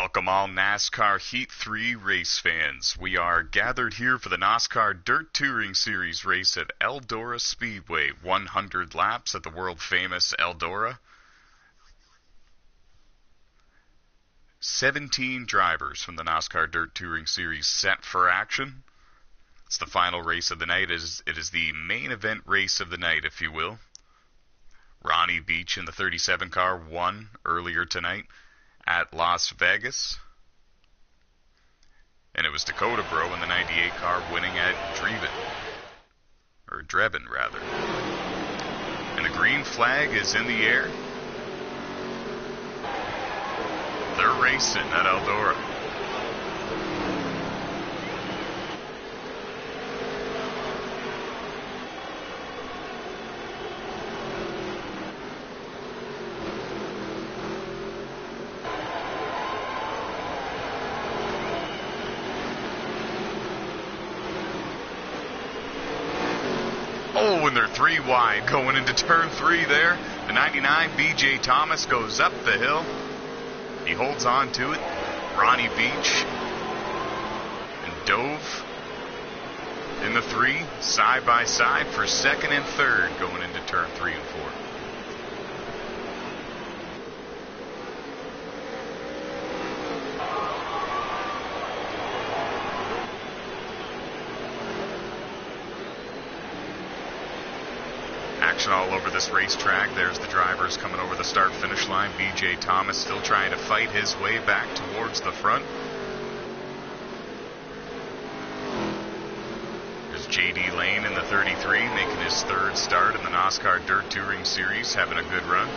Welcome all NASCAR Heat 3 race fans. We are gathered here for the NOSSCAR Dirt Touring Series race at Eldora Speedway. 100 laps at the world-famous Eldora. 17 drivers from the NOSSCAR Dirt Touring Series set for action. It's the final race of the night. It is the main event race of the night, if you will. Ronnie Beach in the 37 car won earlier tonight at Las Vegas. And it was Dakota Bro in the 98 car winning at Drebin rather. And the green flag is in the air. They're racing at Eldora. Oh, and they're three wide going into turn 3 there. The 99 BJ Thomas goes up the hill. He holds on to it. Ronnie Beach and Dove in the 3, side by side for second and third going into turn 3 and 4. Action all over this racetrack. There's the drivers coming over the start-finish line. BJ Thomas still trying to fight his way back towards the front. There's J.D. Lane in the 33 making his third start in the NOSSCAR Dirt Touring Series, having a good run.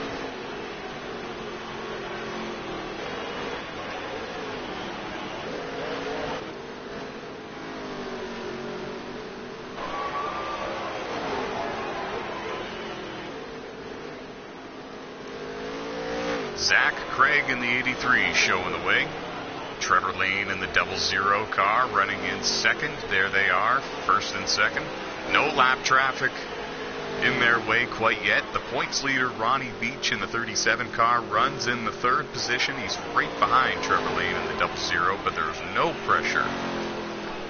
Zach Craig in the 83 showing the way. Trevor Lane in the 00 car running in second. There they are, first and second. No lap traffic in their way quite yet. The points leader, Ronnie Beach, in the 37 car runs in the third position. He's right behind Trevor Lane in the 00, but there's no pressure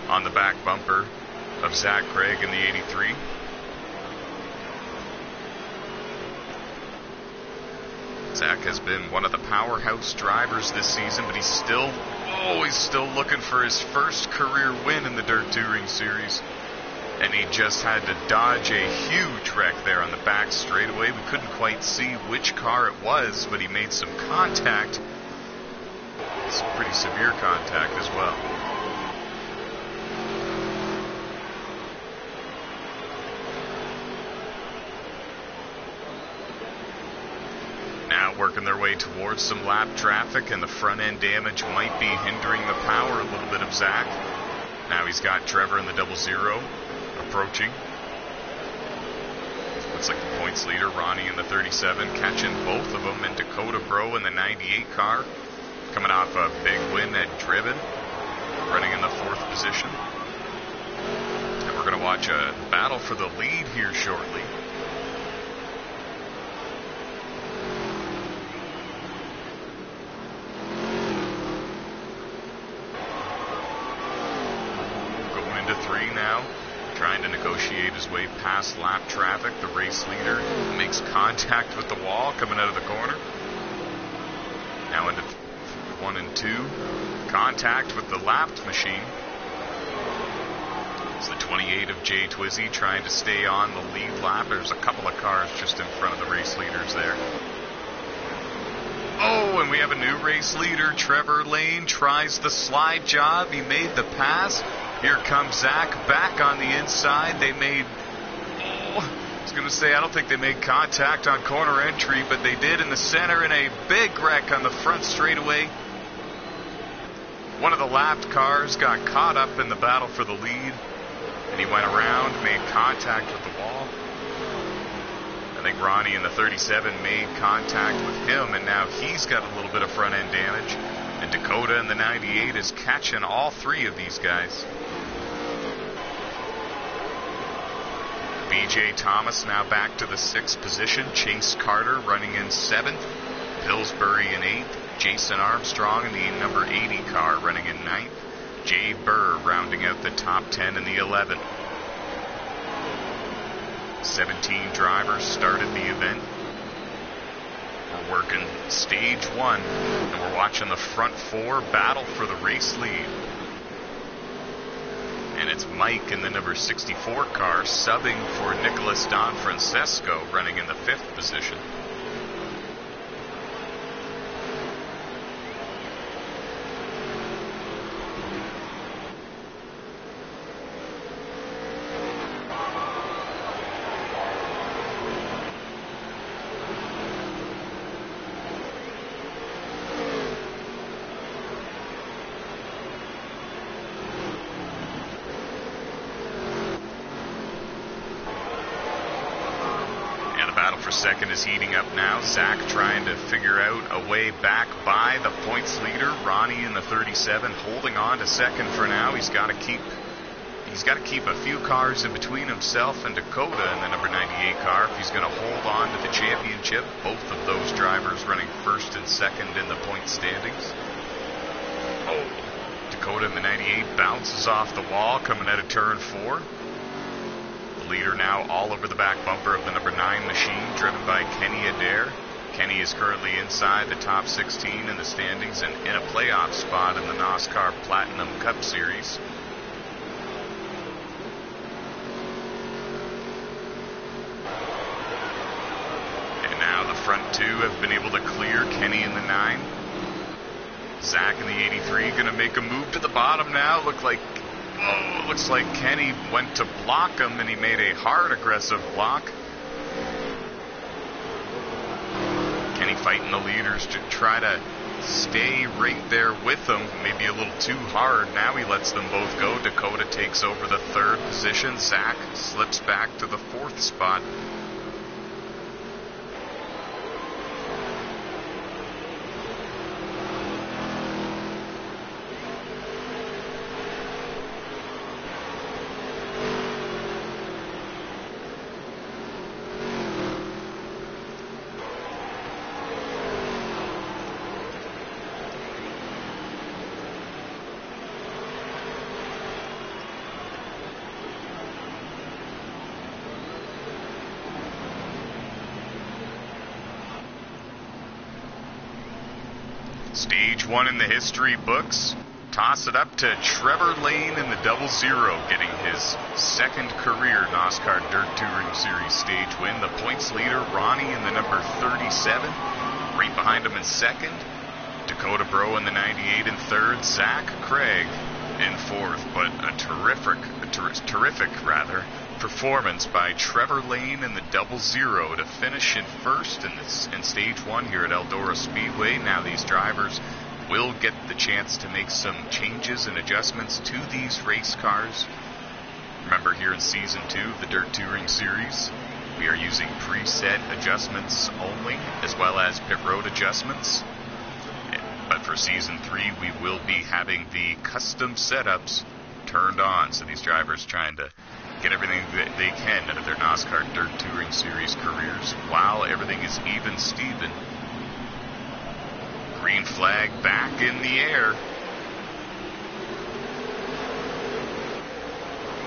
on the back bumper of Zach Craig in the 83. Zach has been one of the powerhouse drivers this season, but he's still looking for his first career win in the Dirt Touring Series. And he just had to dodge a huge wreck there on the back straightaway. We couldn't quite see which car it was, but he made some contact. Some pretty severe contact as well. Now working their way towards some lap traffic, and the front end damage might be hindering the power a little bit of Zach. Now he's got Trevor in the 00 approaching. Looks like the points leader, Ronnie in the 37, catching both of them, and Dakota Bro in the 98 car, coming off a big win at Driven, running in the 4th position. And we're going to watch a battle for the lead here shortly. Now, trying to negotiate his way past lap traffic. The race leader makes contact with the wall coming out of the corner. Now into 1 and 2. Contact with the lapped machine. It's the 28 of Jay Twizzy trying to stay on the lead lap. There's a couple of cars just in front of the race leaders there. Oh, and we have a new race leader. Trevor Lane tries the slide job. He made the pass. Here comes Zach back on the inside. They made, I was going to say, I don't think they made contact on corner entry, but they did in the center in a big wreck on the front straightaway. One of the lapped cars got caught up in the battle for the lead, and he went around, made contact with the wall. I think Ronnie in the 37 made contact with him, and now he's got a little bit of front end damage. And Dakota in the 98 is catching all 3 of these guys. BJ Thomas now back to the 6th position. Chase Carter running in 7th. Pillsbury in 8th. Jason Armstrong in the number 80 car running in 9th. Jay Burr rounding out the top 10 in the 11. 17 drivers started the event. We're working stage 1, and we're watching the front 4 battle for the race lead. And it's Mike in the number 64 car subbing for Nicholas Don Francesco running in the 5th position. Second is heating up now. Zach trying to figure out a way back by the points leader. Ronnie in the 37 holding on to second for now. He's got to keep a few cars in between himself and Dakota in the number 98 car if he's going to hold on to the championship. Both of those drivers running first and second in the point standings. Oh, Dakota in the 98 bounces off the wall coming out of turn 4. Leader now all over the back bumper of the number 9 machine, driven by Kenny Adair. Kenny is currently inside the top 16 in the standings and in a playoff spot in the NASCAR Platinum Cup Series. And now the front 2 have been able to clear Kenny in the 9. Zach in the 83 going to make a move to the bottom now. Looks like Kenny went to block him, and he made a hard, aggressive block. Kenny fighting the leaders to try to stay right there with them, maybe a little too hard. Now he lets them both go. Dakota takes over the 3rd position. Zach slips back to the 4th spot. Stage 1 in the history books. Toss it up to Trevor Lane in the 00, getting his 2nd career NASCAR Dirt Touring Series stage win. The points leader, Ronnie, in the number 37. Right behind him in 2nd. Dakota Bro in the 98 in 3rd. Zach Craig in 4th. But a terrific performance by Trevor Lane in the 00 to finish in 1st in stage 1 here at Eldora Speedway. Now these drivers will get the chance to make some changes and adjustments to these race cars. Remember, here in Season 2 of the Dirt Touring Series, we are using preset adjustments only, as well as pit road adjustments. But for Season 3, we will be having the custom setups turned on. So these drivers trying to get everything that they can out of their NASCAR Dirt Touring Series careers while everything is even Steven. Green flag back in the air.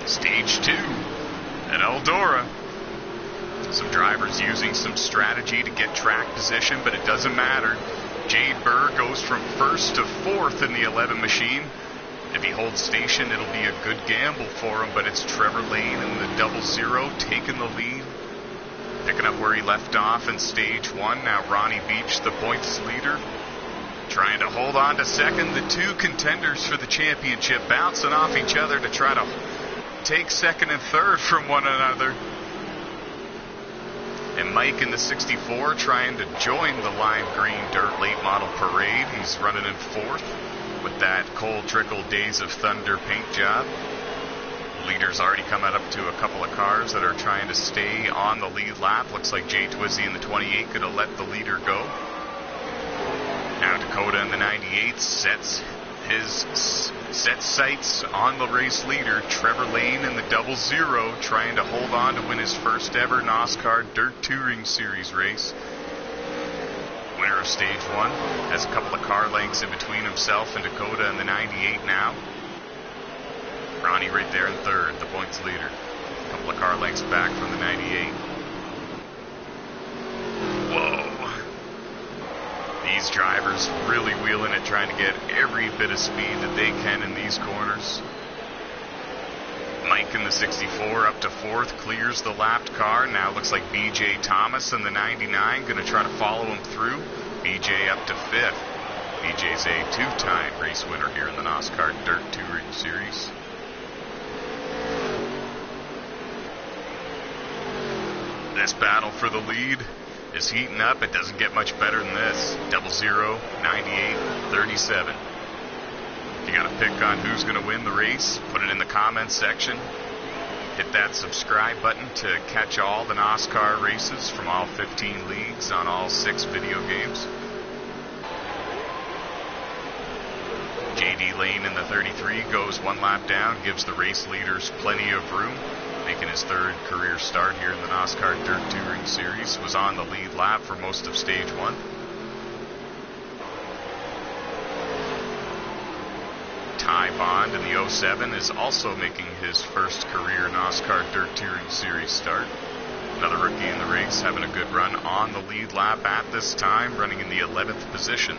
Stage 2 at Eldora. Some drivers using some strategy to get track position, but it doesn't matter. Jay Burr goes from 1st to 4th in the 11 machine. If he holds station, it'll be a good gamble for him, but it's Trevor Lane in the 00 taking the lead, picking up where he left off in stage 1. Now Ronnie Beach, the points leader, trying to hold on to 2nd. The 2 contenders for the championship bouncing off each other to try to take 2nd and 3rd from one another. And Mike in the 64 trying to join the lime green dirt late model parade. He's running in 4th with that Cold Trickle Days of Thunder paint job. Leader's already coming up to a couple of cars that are trying to stay on the lead lap. Looks like Jay Twizzy in the 28 could have let the leader go. Now Dakota in the 98 sets sights on the race leader, Trevor Lane in the 00, trying to hold on to win his first ever NASCAR Dirt Touring Series race. Winner of stage one. Has a couple of car lengths in between himself and Dakota in the 98 now. Ronnie right there in third, the points leader. A couple of car lengths back from the 98. Whoa. These drivers really wheeling it, trying to get every bit of speed that they can in these corners. Mike in the 64 up to fourth, clears the lapped car. Now looks like BJ Thomas in the 99 going to try to follow him through. BJ up to fifth. BJ's a two-time race winner here in the NASCAR Dirt Touring Series. This battle for the lead is heating up. It doesn't get much better than this. 00, 98, 37. If you got a pick on who's going to win the race, put it in the comments section. Hit that subscribe button to catch all the NASCAR races from all 15 leagues on all 6 video games. JD Lane in the 33 goes one lap down, gives the race leaders plenty of room. Making his third career start here in the NASCAR Dirt Touring Series. Was on the lead lap for most of stage one. Ty Bond in the 07 is also making his first career NASCAR Dirt Touring Series start. Another rookie in the race, having a good run on the lead lap at this time, running in the 11th position.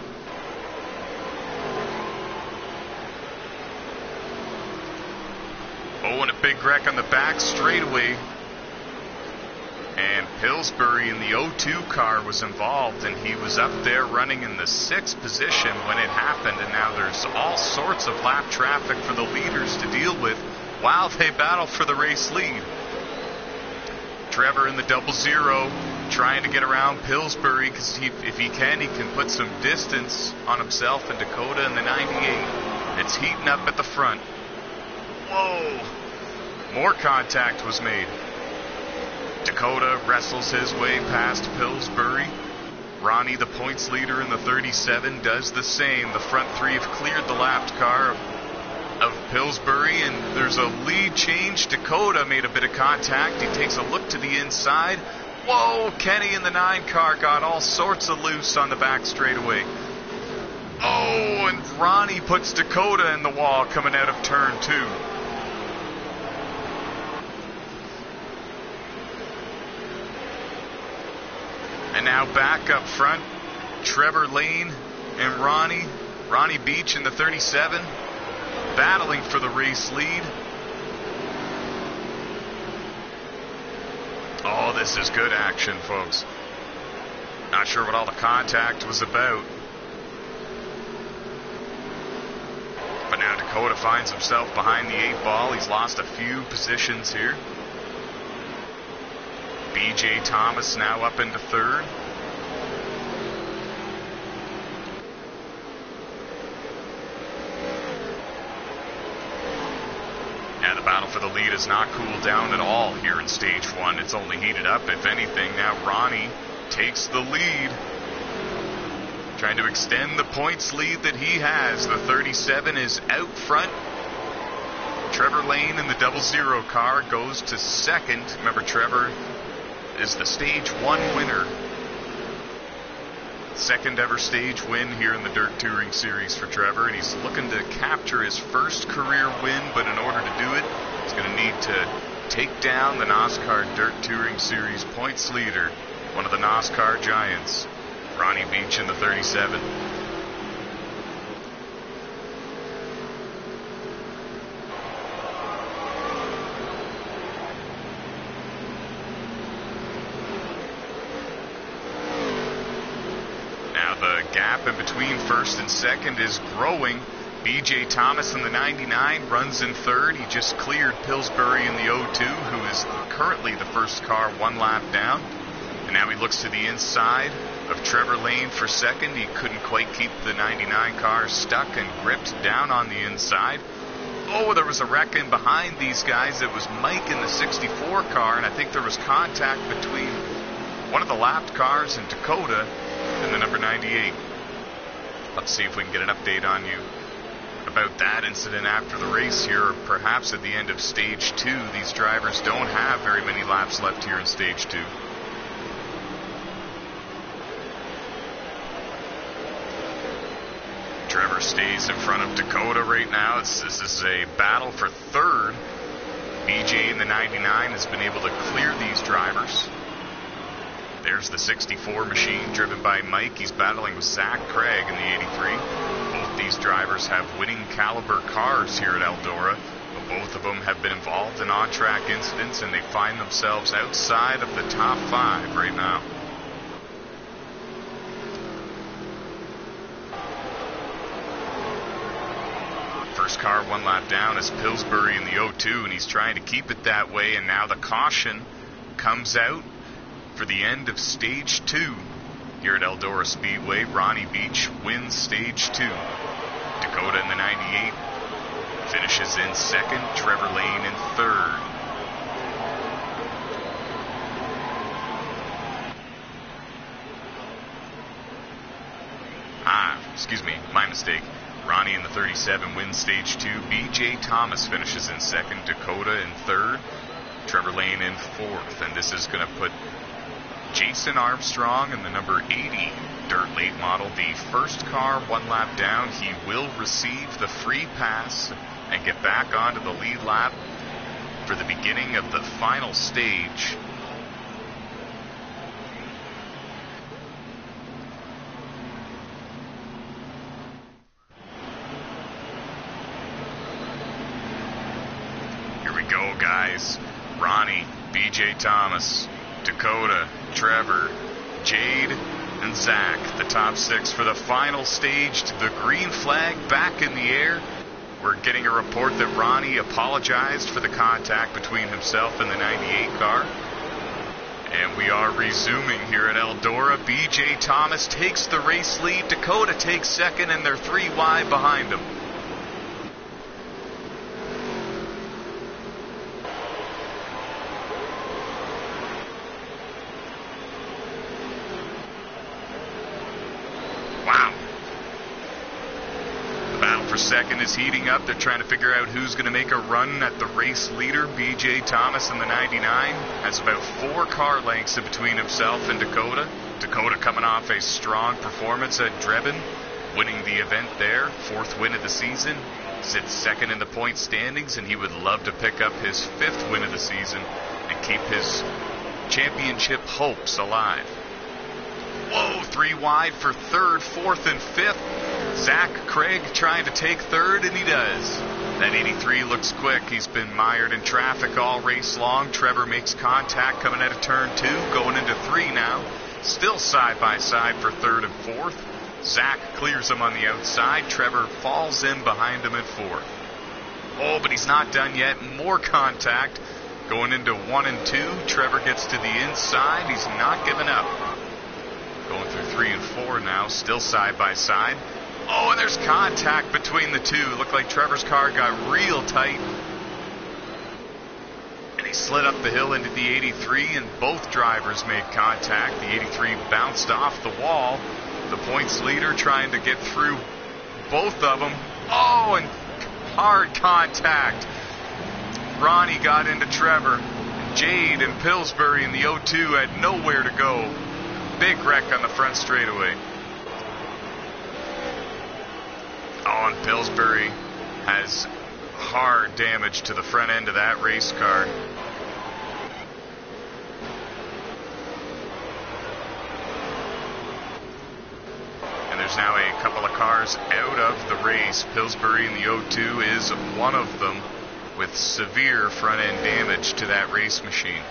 Oh, and a big wreck on the back straightaway. And Pillsbury in the 02 car was involved, and he was up there running in the 6th position when it happened, and now there's all sorts of lap traffic for the leaders to deal with while they battle for the race lead. Trevor in the 00 trying to get around Pillsbury, because if he can put some distance on himself and Dakota in the 98. It's heating up at the front. Whoa! More contact was made. Dakota wrestles his way past Pillsbury. Ronnie, the points leader in the 37, does the same. The front three have cleared the lapped car of Pillsbury, and there's a lead change. Dakota made a bit of contact. He takes a look to the inside. Whoa! Kenny in the 9 car got all sorts of loose on the back straightaway. Oh, and Ronnie puts Dakota in the wall coming out of turn 2. And now back up front, Trevor Lane and Ronnie Beach in the 37, battling for the race lead. Oh, this is good action, folks. Not sure what all the contact was about. But now Dakota finds himself behind the 8 ball. He's lost a few positions here. BJ Thomas now up into third. Now the battle for the lead has not cooled down at all here in stage 1. It's only heated up, if anything. Now Ronnie takes the lead, trying to extend the points lead that he has. The 37 is out front. Trevor Lane in the 00 car goes to second. Remember, Trevor is the stage 1 winner. Second ever stage win here in the Dirt Touring Series for Trevor, and he's looking to capture his first career win, but in order to do it, he's going to need to take down the NASCAR Dirt Touring Series points leader, one of the NASCAR giants, Ronnie Beach in the 37. Gap in between first and second is growing. BJ Thomas in the 99 runs in third. He just cleared Pillsbury in the 02, who is currently the first car 1 lap down. And now he looks to the inside of Trevor Lane for second. He couldn't quite keep the 99 car stuck and gripped down on the inside. Oh, there was a wreck in behind these guys. It was Mike in the 64 car, and I think there was contact between one of the lapped cars and Dakota in the number 98. Let's see if we can get an update on you about that incident after the race here, or perhaps at the end of stage 2. These drivers don't have very many laps left here in stage 2. Trevor stays in front of Dakota right now. This is a battle for third. BJ in the 99 has been able to clear these drivers. There's the 64 machine driven by Mike. He's battling with Zach Craig in the 83. Both these drivers have winning caliber cars here at Eldora. But both of them have been involved in on-track incidents, and they find themselves outside of the top 5 right now. First car 1 lap down is Pillsbury in the 02, and he's trying to keep it that way, and now the caution comes out for the end of stage 2 here at Eldora Speedway. Ronnie Beach wins stage 2. Dakota in the 98 finishes in second, Trevor Lane in third. Excuse me, my mistake. Ronnie in the 37 wins stage 2. BJ Thomas finishes in second, Dakota in third, Trevor Lane in fourth. And this is going to put Jason Armstrong in the number 80 dirt late model, the first car 1 lap down. He will receive the free pass and get back onto the lead lap for the beginning of the final stage. Here we go, guys. Ronnie, BJ Thomas, Dakota, Trevor, Jade, and Zach, the top 6 for the final stage. The green flag back in the air. We're getting a report that Ronnie apologized for the contact between himself and the 98 car. And we are resuming here at Eldora. BJ Thomas takes the race lead. Dakota takes second, and they're 3 wide behind him. Second is heating up. They're trying to figure out who's going to make a run at the race leader. BJ Thomas in the 99 has about 4 car lengths in between himself and Dakota. Dakota coming off a strong performance at Drebin, winning the event there, 4th win of the season. Sits second in the point standings, and he would love to pick up his 5th win of the season and keep his championship hopes alive. Whoa, 3 wide for third, 4th, and 5th. Zach Craig trying to take third, and he does. That 83 looks quick. He's been mired in traffic all race long. Trevor makes contact coming out of turn 2, going into 3 now. Still side by side for third and 4th. Zach clears him on the outside. Trevor falls in behind him at 4th. Oh, but he's not done yet. More contact going into 1 and 2. Trevor gets to the inside. He's not giving up. Going through 3 and 4 now, still side by side. Oh, and there's contact between the two. Looked like Trevor's car got real tight. And he slid up the hill into the 83, and both drivers made contact. The 83 bounced off the wall. The points leader trying to get through both of them. Oh, and hard contact. Ronnie got into Trevor. Jade and Pillsbury in the 02 had nowhere to go. Big wreck on the front straightaway. Oh, and Pillsbury has hard damage to the front end of that race car. And there's now a couple of cars out of the race. Pillsbury in the 02 is one of them, with severe front end damage to that race machine.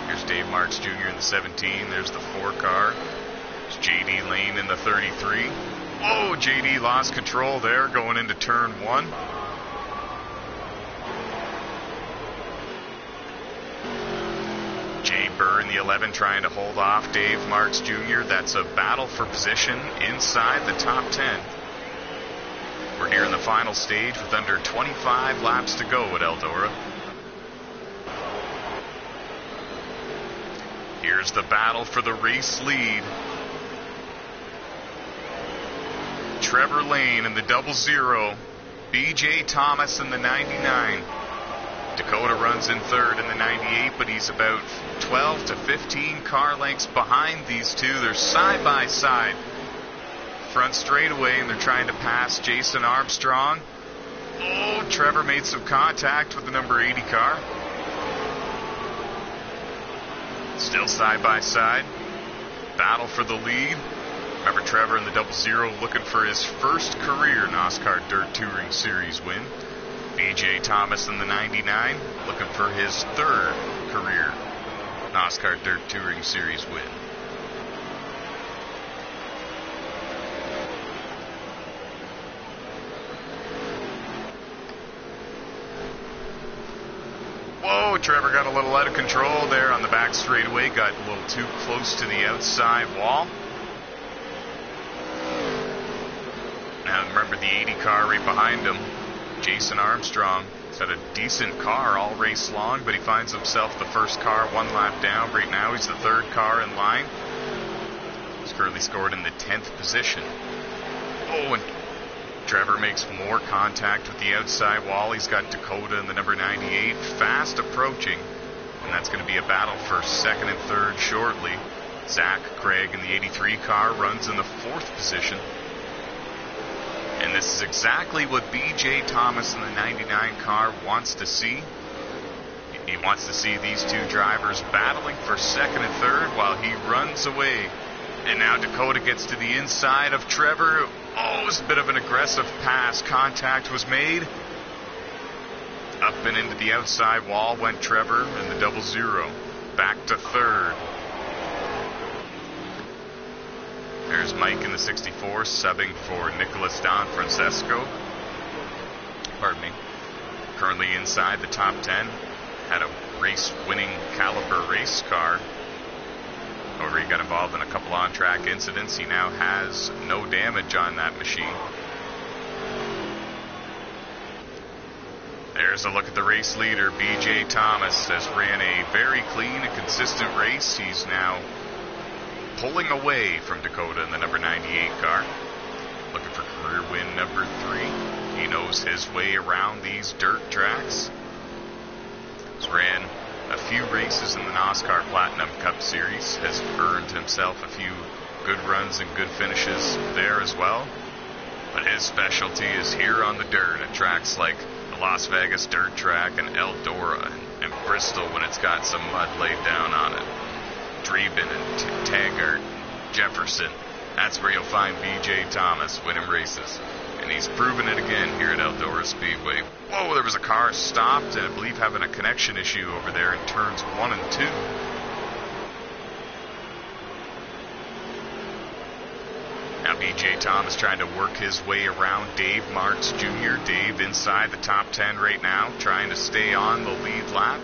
Here's Dave Marks Jr. in the 17. There's the 4 car. There's J.D. Lane in the 33. Whoa, J.D. lost control there going into turn 1. Jay Burr in the 11 trying to hold off Dave Marks Jr. That's a battle for position inside the top 10. We're here in the final stage with under 25 laps to go at Eldora. Here's the battle for the race lead. Trevor Lane in the 00. BJ Thomas in the 99. Dakota runs in third in the 98, but he's about 12 to 15 car lengths behind these two. They're side by side. front straightaway, and they're trying to pass Jason Armstrong. Oh, Trevor made some contact with the number 80 car. Still side by side. Battle for the lead. Remember, Trevor in the 00 looking for his first career NASCAR Dirt Touring Series win. BJ Thomas in the 99 looking for his third career NASCAR Dirt Touring Series win. Whoa, Trevor got a little out of control there on the back straightaway. Got a little too close to the outside wall. Now remember the 80 car right behind him. Jason Armstrong. He's had a decent car all race long, but he finds himself the first car 1 lap down. Right now he's the 3rd car in line. He's currently scored in the 10th position. Oh, and Trevor makes more contact with the outside wall. He's got Dakota in the number 98 fast approaching, and that's going to be a battle for 2nd and 3rd shortly. Zach Craig in the 83 car runs in the 4th position. And this is exactly what BJ Thomas in the 99 car wants to see. He wants to see these two drivers battling for 2nd and 3rd while he runs away. And now Dakota gets to the inside of Trevor. Oh, it was a bit of an aggressive pass. Contact was made. Up and into the outside wall went Trevor in the 00. Back to 3rd. There's Mike in the 64, subbing for Nicholas Don Francesco. Pardon me. Currently inside the top 10. Had a race-winning caliber race car. However, he got involved in a couple on-track incidents. He now has no damage on that machine. There's a look at the race leader. BJ Thomas has ran a very clean and consistent race. He's now pulling away from Dakota in the number 98 car. Looking for career win number 3. He knows his way around these dirt tracks. He's ran a few races in the NASCAR Platinum Cup Series. Has earned himself a few good runs and good finishes there as well. But his specialty is here on the dirt at tracks like the Las Vegas dirt track and Eldora and Bristol when it's got some mud laid down on it. Dreben and Taggart, Jefferson. That's where you'll find BJ Thomas winning races. And he's proven it again here at Eldora Speedway. Whoa, there was a car stopped and I believe having a connection issue over there in turns 1 and 2. Now BJ Thomas trying to work his way around Dave Marks Jr. Dave inside the top 10 right now, trying to stay on the lead lap.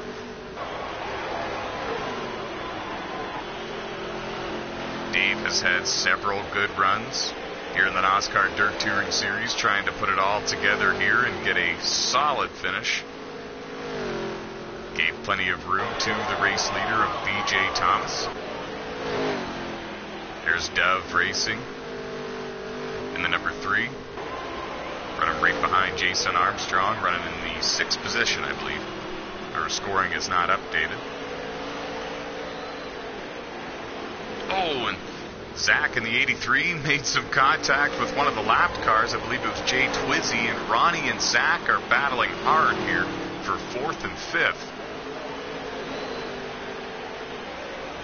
Dave has had several good runs here in the NASCAR Dirt Touring Series, trying to put it all together here and get a solid finish. Gave plenty of room to the race leader of BJ Thomas. There's Dove Racing in the number 3. Running right behind Jason Armstrong, running in the 6th position, I believe. Our scoring is not updated. Oh, and Zach in the 83 made some contact with one of the lapped cars. I believe it was Jay Twizzy, and Ronnie and Zach are battling hard here for 4th and 5th.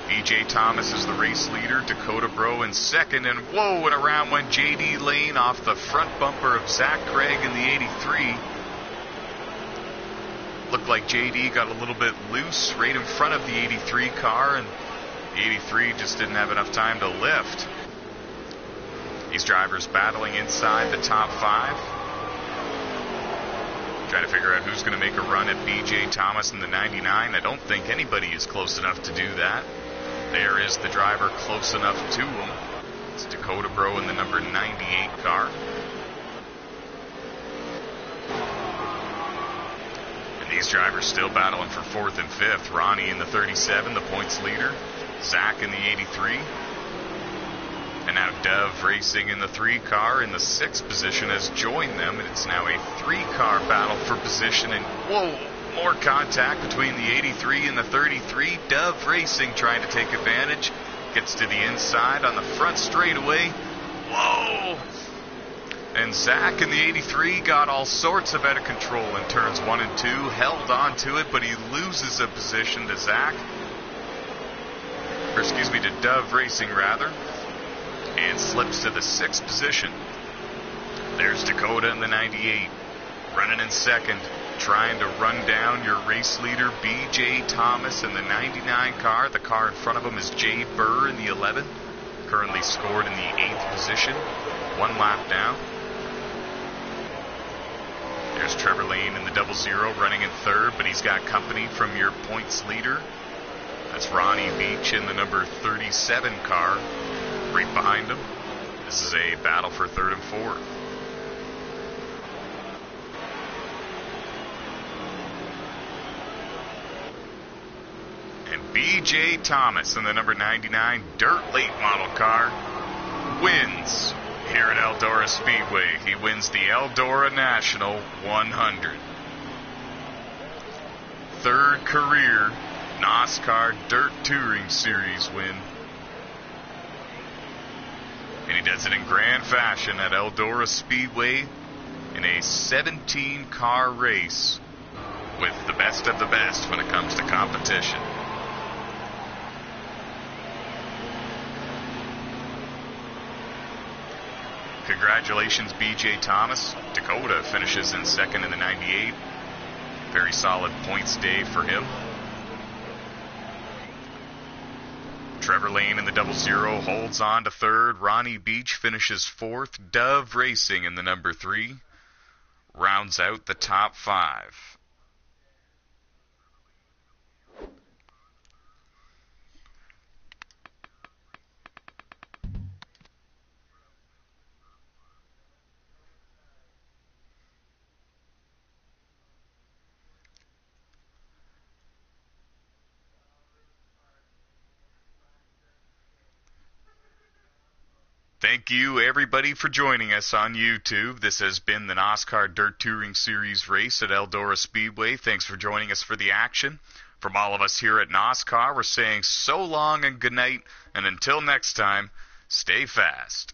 BJ Thomas is the race leader, Dakota Bro in 2nd, and whoa, and around went JD Lane off the front bumper of Zach Craig in the 83. Looked like JD got a little bit loose right in front of the 83 car, and the 83 just didn't have enough time to lift. These drivers battling inside the top 5. Trying to figure out who's going to make a run at BJ Thomas in the 99. I don't think anybody is close enough to do that. There is the driver close enough to him. It's Dakota Bro in the number 98 car. And these drivers still battling for 4th and 5th. Ronnie in the 37, the points leader. Zach in the 83. And now Dove Racing in the 3 car in the 6th position has joined them. And it's now a 3-car battle for position. And whoa, more contact between the 83 and the 33. Dove Racing trying to take advantage. Gets to the inside on the front straightaway. Whoa! And Zach in the 83 got all sorts of out of control in turns 1 and 2, held on to it, but he loses a position to to Dove Racing rather, and slips to the 6th position. There's Dakota in the 98, running in second, trying to run down your race leader, B.J. Thomas in the 99 car. The car in front of him is Jay Burr in the 11, currently scored in the 8th position, 1 lap down. There's Trevor Lane in the 00 running in 3rd, but he's got company from your points leader. That's Ronnie Beach in the number 37 car, right behind him. This is a battle for 3rd and 4th. And B.J. Thomas in the number 99 dirt late model car wins here at Eldora Speedway. He wins the Eldora National 100. 3rd career NOSSCAR Dirt Touring Series win. And he does it in grand fashion at Eldora Speedway in a 17-car race with the best of the best when it comes to competition. Congratulations, B.J. Thomas. Dakota finishes in 2nd in the 98. Very solid points day for him. Trevor Lane in the 00 holds on to 3rd. Ronnie Beach finishes 4th. Dove Racing in the number 3 rounds out the top 5. Thank you, everybody, for joining us on YouTube. This has been the NOSSCAR Dirt Touring Series race at Eldora Speedway. Thanks for joining us for the action. From all of us here at NOSSCAR, we're saying so long and good night, and until next time, stay fast.